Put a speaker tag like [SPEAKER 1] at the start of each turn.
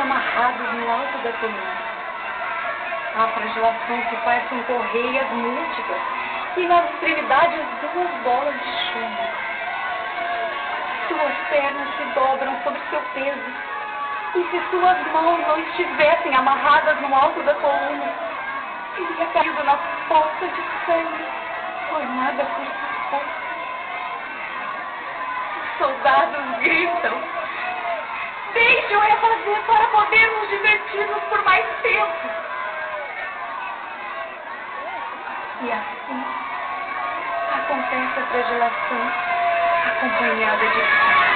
[SPEAKER 1] amarrados no alto da coluna. A flagelação que faz com correias múltiplas e nas extremidades 2 bolas de chumbo. Suas pernas se dobram sobre seu peso, e se suas mãos não estivessem amarradas no alto da coluna, teria caído na poça de sangue, formada por sufoco. Os soldados gritam: deixe-o refazer para podermos divertir-nos por mais tempo. E assim acontece a flagelação, acompanhada de